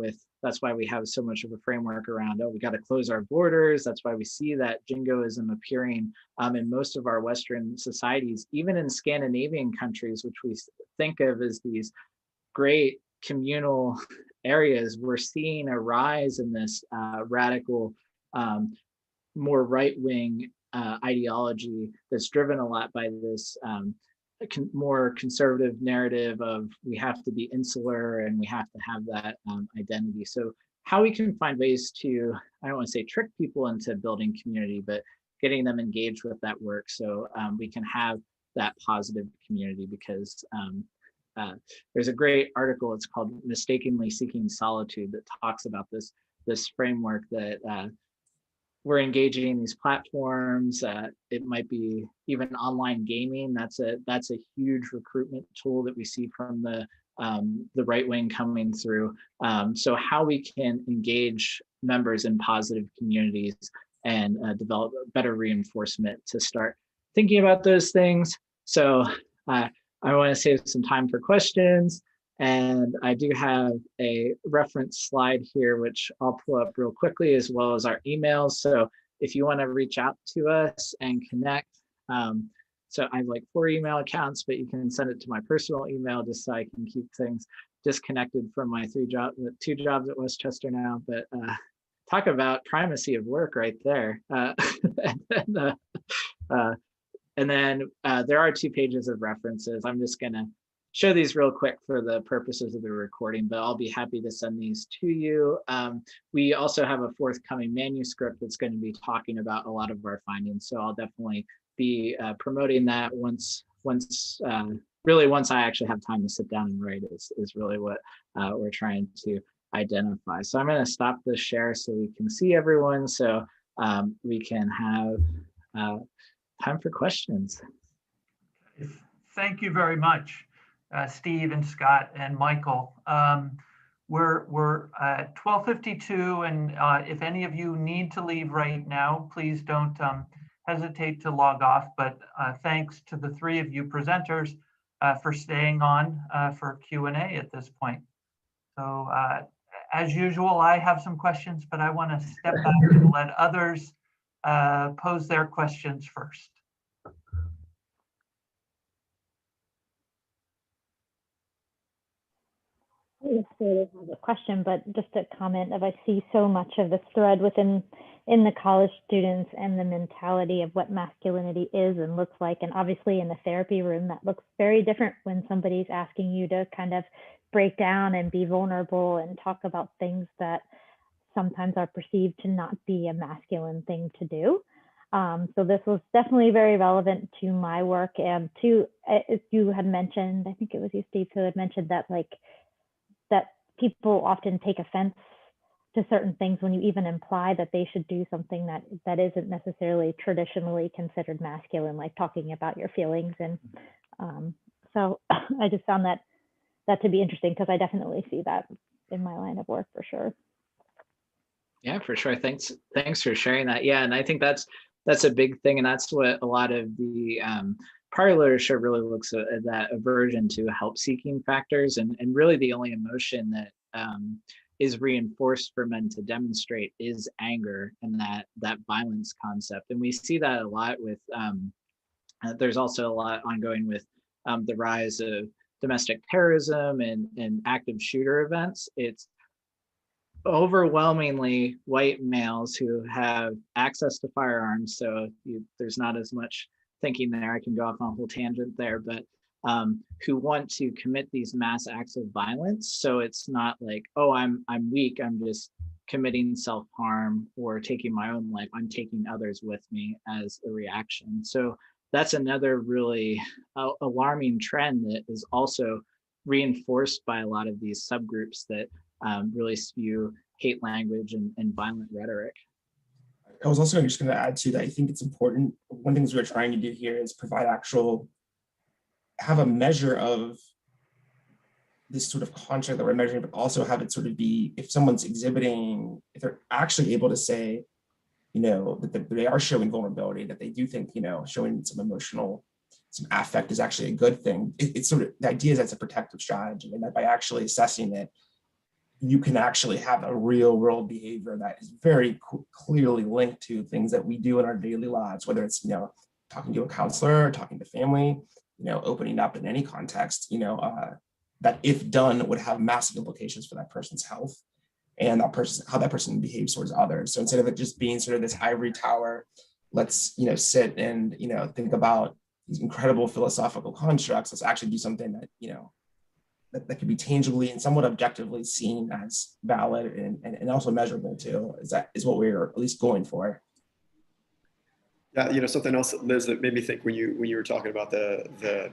that's why we have so much of a framework around, we got to close our borders. That's why we see that jingoism appearing in most of our Western societies, even in Scandinavian countries, which we think of as these great communal areas. We're seeing a rise in this radical, more right-wing ideology that's driven a lot by this more conservative narrative of we have to be insular and we have to have that identity. So how we can find ways to, I don't want to say trick people into building community, but getting them engaged with that work so we can have that positive community. Because there's a great article, it's called Mistakenly Seeking Solitude, that talks about this framework that we're engaging in these platforms. It might be even online gaming. That's a huge recruitment tool that we see from the right wing coming through. So how we can engage members in positive communities and develop better reinforcement to start thinking about those things. So I want to save some time for questions. And I do have a reference slide here, which I'll pull up real quickly, as well as our emails. So if you want to reach out to us and connect, so I have like 4 email accounts, but you can send it to my personal email just so I can keep things disconnected from my 2 jobs at Westchester now. But talk about primacy of work right there. And then there are 2 pages of references. I'm just gonna show these real quick for the purposes of the recording, but I'll be happy to send these to you. We also have a forthcoming manuscript that's going to be talking about a lot of our findings. So I'll definitely be promoting that once I actually have time to sit down and write is really what we're trying to identify. So I'm going to stop the share so we can see everyone, so we can have time for questions. Thank you very much, Steve and Scott and Michael. We're at 12:52, and if any of you need to leave right now, please don't hesitate to log off. But thanks to the 3 of you presenters for staying on for Q&A at this point. So as usual, I have some questions, but I want to step back and let others pose their questions first. I don't necessarily have a question, but just a comment of I see so much of this thread within the college students and the mentality of what masculinity is and looks like. And obviously in the therapy room, that looks very different when somebody's asking you to kind of break down and be vulnerable and talk about things that sometimes are perceived to not be a masculine thing to do. So this was definitely very relevant to my work. And as you had mentioned, I think it was you, Steve, who had mentioned that that people often take offense to certain things when you even imply that they should do something that isn't necessarily traditionally considered masculine, like talking about your feelings. And so I just found that to be interesting, because I definitely see that in my line of work for sure. Yeah, for sure. Thanks for sharing that. Yeah, and I think that's a big thing, and that's what a lot of the prior literature really looks at, that aversion to help-seeking factors, and really the only emotion that is reinforced for men to demonstrate is anger and that violence concept. And we see that a lot with, there's also a lot ongoing with the rise of domestic terrorism and active shooter events. It's overwhelmingly white males who have access to firearms, so there's not as much thinking there. I can go off on a whole tangent there, but who want to commit these mass acts of violence. So it's not like, oh, I'm weak, I'm just committing self-harm or taking my own life. I'm taking others with me as a reaction. So that's another really alarming trend that is also reinforced by a lot of these subgroups that really spew hate language and violent rhetoric. I was also just going to add to that. I think it's important. One thing we're trying to do here is have a measure of this sort of construct that we're measuring, but also have it sort of be, if someone's exhibiting, if they're actually able to say, that they are showing vulnerability, that they do think, showing some affect is actually a good thing. It's sort of, the idea is that's a protective strategy, and that by actually assessing it, you can actually have a real world behavior that is very clearly linked to things that we do in our daily lives, whether it's, talking to a counselor, talking to family, opening up in any context, that if done would have massive implications for that person's health and how that person behaves towards others. So instead of it just being sort of this ivory tower, let's, sit and, think about these incredible philosophical constructs, let's actually do something that, that can be tangibly and somewhat objectively seen as valid and also measurable too, is what we're at least going for. Yeah, something else, Liz, that made me think when you were talking about the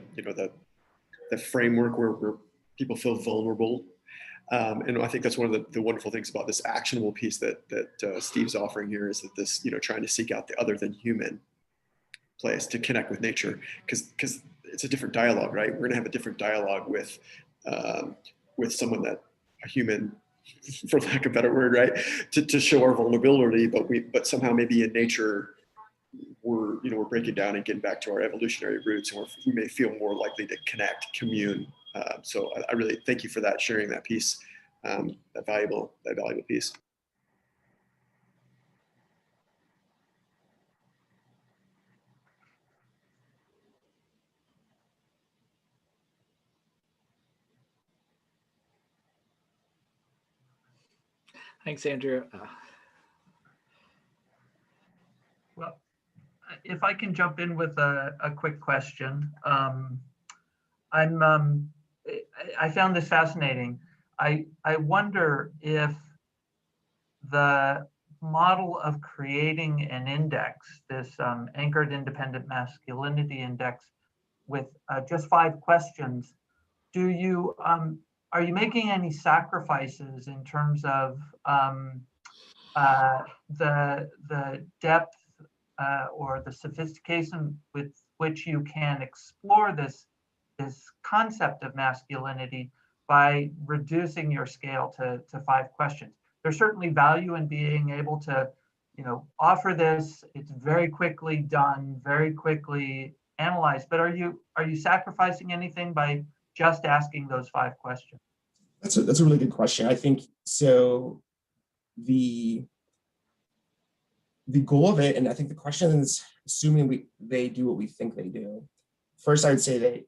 framework where people feel vulnerable. And I think that's one of the wonderful things about this actionable piece that Steve's offering here, is that this, trying to seek out the other than human place to connect with nature, because it's a different dialogue, right? We're going to have a different dialogue with someone that a human, for lack of a better word, right? To show our vulnerability, but somehow maybe in nature, we're breaking down and getting back to our evolutionary roots, and we may feel more likely to connect, commune. So I really thank you for that, sharing that piece, that valuable piece. Thanks, Andrew. if I can jump in with a quick question. I found this fascinating. I wonder if the model of creating an index, this anchored independent masculinity index with just 5 questions, are you making any sacrifices in terms of the depth or the sophistication with which you can explore this concept of masculinity by reducing your scale to 5 questions? There's certainly value in being able to, offer this. It's very quickly done, very quickly analyzed. But are you sacrificing anything by just asking those 5 questions? That's a really good question. I think so. The goal of it, and I think the question is assuming they do what we think they do. First, I would say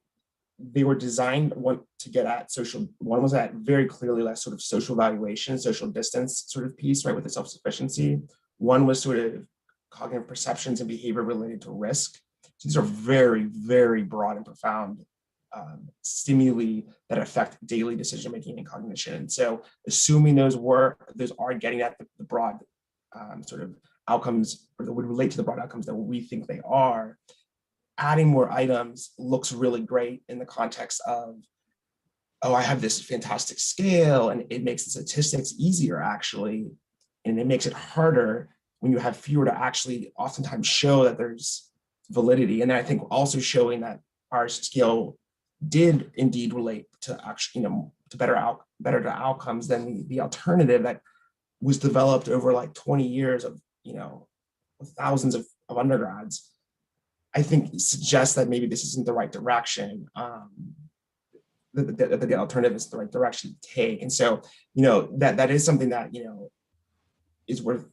they were designed to get at social. One was at very clearly that sort of social valuation, social distance sort of piece, right, with the self-sufficiency. One was sort of cognitive perceptions and behavior related to risk. So these are very, very broad and profound stimuli that affect daily decision making and cognition. And so, assuming those are getting at the broad sort of outcomes, or that would relate to the broad outcomes that we think they are, adding more items looks really great in the context of, oh, I have this fantastic scale, and it makes the statistics easier actually, and it makes it harder when you have fewer to actually oftentimes show that there's validity. And then I think also showing that our scale did indeed relate to actually, to better to outcomes than the alternative that was developed over like 20 years of, with thousands of undergrads. I think suggests that maybe this isn't the right direction. The alternative is the right direction to take. And so, that is something that, is worth,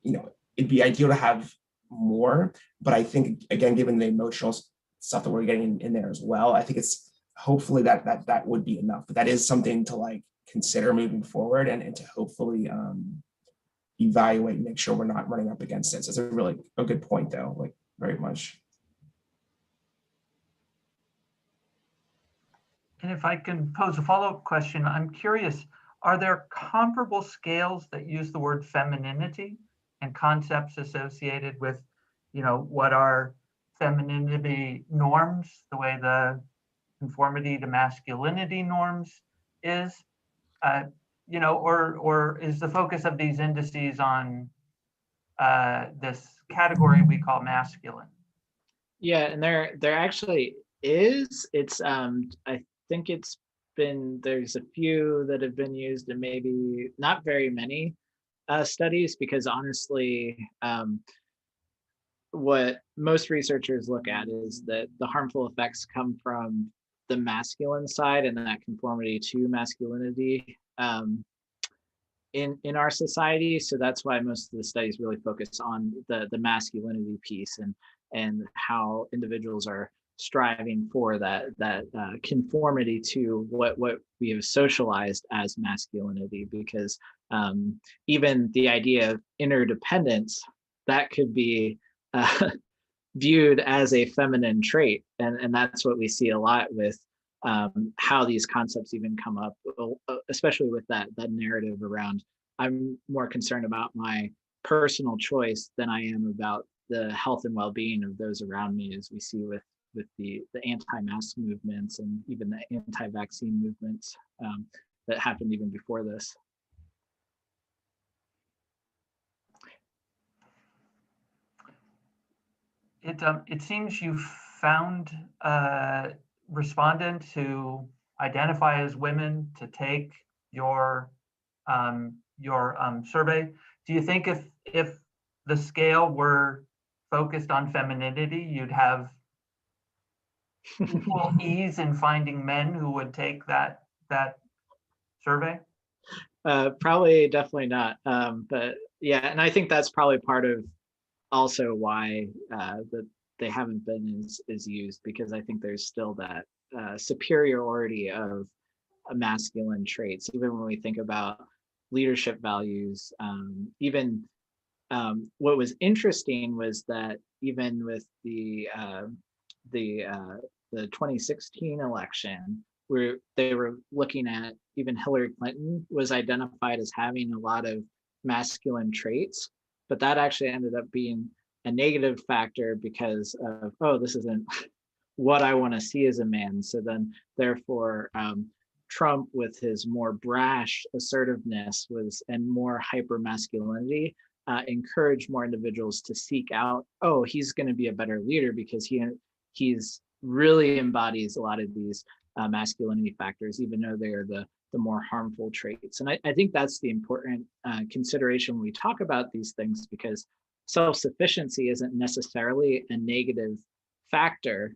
it'd be ideal to have more, but I think, again, given the emotional stuff that we're getting in there as well, I think it's hopefully that would be enough. But that is something to like consider moving forward and to hopefully evaluate and make sure we're not running up against it. So it's a good point though, like very much. And if I can pose a follow-up question, I'm curious, are there comparable scales that use the word femininity and concepts associated with, what are femininity norms, the way the conformity to masculinity norms is, or is the focus of these indices on this category we call masculine? Yeah, and there actually is. It's I think there's a few that have been used and maybe not very many studies, because honestly, what most researchers look at is that the harmful effects come from the masculine side and that conformity to masculinity in our society. So that's why most of the studies really focus on the masculinity piece and how individuals are striving for that conformity to what we have socialized as masculinity, because even the idea of interdependence, that could be viewed as a feminine trait, and that's what we see a lot with how these concepts even come up, especially with that narrative around, I'm more concerned about my personal choice than I am about the health and well-being of those around me, as we see with the anti-mask movements and even the anti-vaccine movements that happened even before this. It seems you found a respondent who identify as women to take your survey. Do you think if the scale were focused on femininity, you'd have equal ease in finding men who would take that survey? Probably, definitely not. But yeah, and I think that's probably part of also why that they haven't been as used, because I think there's still that superiority of masculine traits, even when we think about leadership values, even what was interesting was that even with the 2016 election, where they were looking at, even Hillary Clinton was identified as having a lot of masculine traits, but that actually ended up being a negative factor because of, oh, this isn't what I want to see as a man. So then therefore, Trump with his more brash assertiveness and more hyper masculinity encouraged more individuals to seek out, oh, he's going to be a better leader because he's really embodies a lot of these masculinity factors, even though they are the more harmful traits. And I think that's the important consideration when we talk about these things, because self-sufficiency isn't necessarily a negative factor,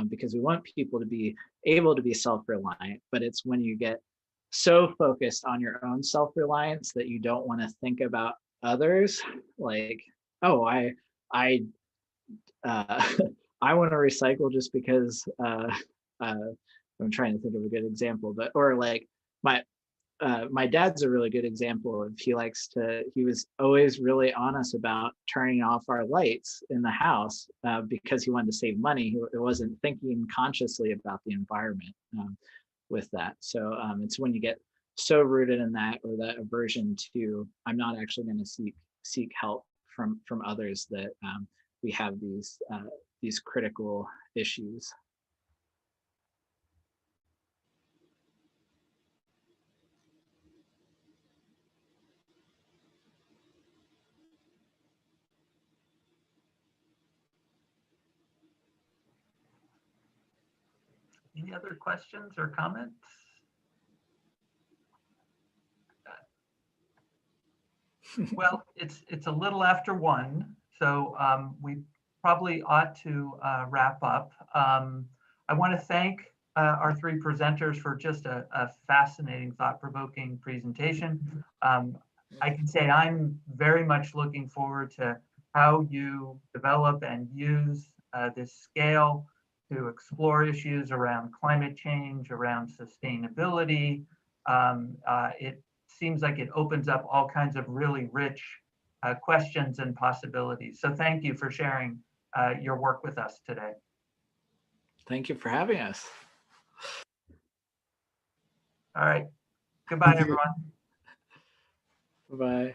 because we want people to be able to be self-reliant, but it's when you get so focused on your own self-reliance that you don't want to think about others, like, oh, I want to recycle just because I'm trying to think of a good example, but, or like my dad's a really good example of, he was always really honest about turning off our lights in the house because he wanted to save money. He wasn't thinking consciously about the environment with that. So it's when you get so rooted in that, or that aversion to, I'm not actually going to seek help from others, that we have these critical issues. Any other questions or comments? Well, it's a little after 1, so we probably ought to wrap up. I want to thank our 3 presenters for just a fascinating, thought-provoking presentation. I can say I'm very much looking forward to how you develop and use this scale to explore issues around climate change, around sustainability. It seems like it opens up all kinds of really rich questions and possibilities. So thank you for sharing your work with us today. Thank you for having us. All right. Goodbye, everyone. Bye-bye.